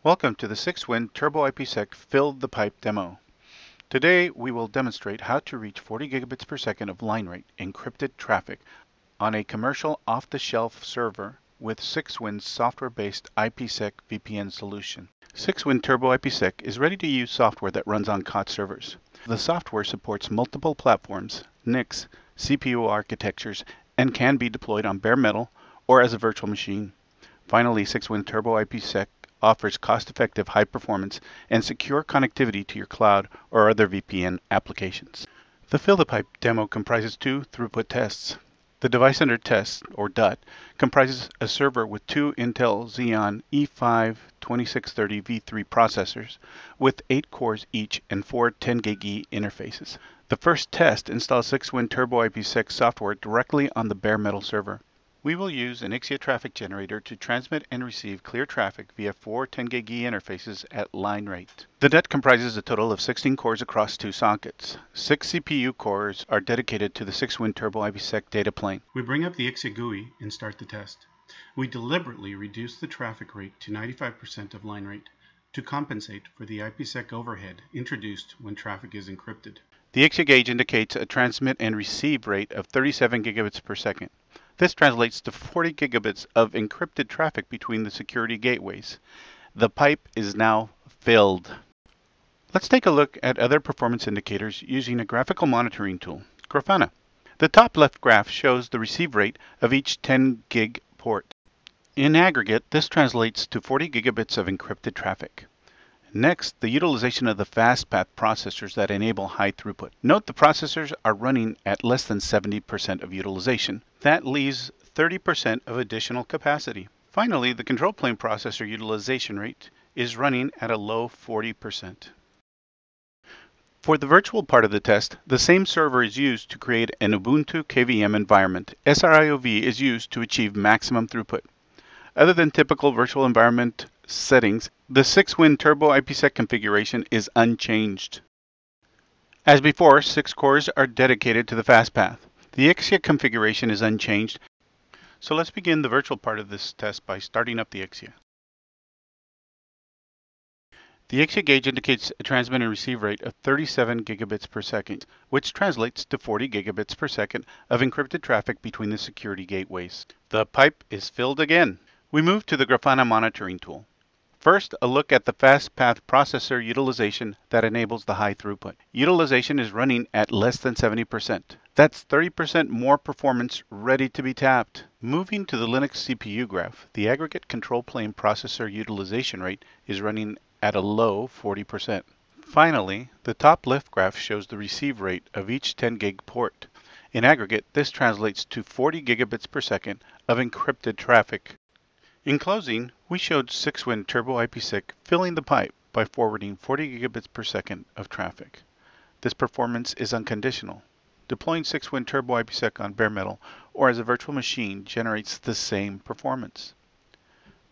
Welcome to the 6-Win Turbo IPsec Fill the Pipe demo. Today we will demonstrate how to reach 40 gigabits per second of line rate encrypted traffic on a commercial off-the-shelf server with 6-Win's software-based IPsec VPN solution. 6-Win Turbo IPsec is ready-to-use software that runs on COTS servers. The software supports multiple platforms, NICs, CPU architectures, and can be deployed on bare metal or as a virtual machine. Finally, 6-Win Turbo IPsec offers cost-effective, high-performance, and secure connectivity to your cloud or other VPN applications. The Fill the Pipe demo comprises two throughput tests. The device under test, or DUT, comprises a server with two Intel Xeon E5-2630 V3 processors with 8 cores each and 4 10GbE interfaces. The first test installs 6-Win Turbo IPsec software directly on the bare metal server. We will use an IXIA traffic generator to transmit and receive clear traffic via 4 10GbE interfaces at line rate. The DUT comprises a total of 16 cores across 2 sockets. 6 CPU cores are dedicated to the 6-Win Turbo IPsec data plane. We bring up the IXIA GUI and start the test. We deliberately reduce the traffic rate to 95% of line rate to compensate for the IPsec overhead introduced when traffic is encrypted. The IXIA gauge indicates a transmit and receive rate of 37 gigabits per second. This translates to 40 gigabits of encrypted traffic between the security gateways. The pipe is now filled. Let's take a look at other performance indicators using a graphical monitoring tool, Grafana. The top left graph shows the receive rate of each 10 gig port. In aggregate, this translates to 40 gigabits of encrypted traffic. Next, the utilization of the fastpath processors that enable high throughput. Note the processors are running at less than 70% of utilization. That leaves 30% of additional capacity. Finally, the control plane processor utilization rate is running at a low 40%. For the virtual part of the test, the same server is used to create an Ubuntu KVM environment. SR-IOV is used to achieve maximum throughput. Other than typical virtual environment settings, the 6-Win Turbo IPsec configuration is unchanged. As before, 6 cores are dedicated to the fastpath. The IXIA configuration is unchanged, so let's begin the virtual part of this test by starting up the IXIA. The IXIA gauge indicates a transmit and receive rate of 37 gigabits per second, which translates to 40 gigabits per second of encrypted traffic between the security gateways. The pipe is filled again. We move to the Grafana monitoring tool. First, a look at the fastpath processor utilization that enables the high throughput. Utilization is running at less than 70%. That's 30% more performance ready to be tapped. Moving to the Linux CPU graph, the aggregate control plane processor utilization rate is running at a low 40%. Finally, the top left graph shows the receive rate of each 10 gig port. In aggregate, this translates to 40 gigabits per second of encrypted traffic. In closing, we showed 6-Win Turbo IPsec filling the pipe by forwarding 40 gigabits per second of traffic. This performance is unconditional. Deploying 6-Win Turbo IPsec on bare metal or as a virtual machine generates the same performance.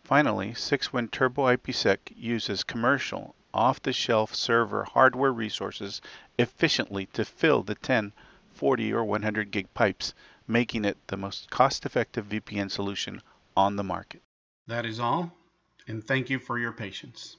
Finally, 6-Win Turbo IPsec uses commercial, off-the-shelf server hardware resources efficiently to fill the 10, 40, or 100 gig pipes, making it the most cost-effective VPN solution on the market. That is all, and thank you for your patience.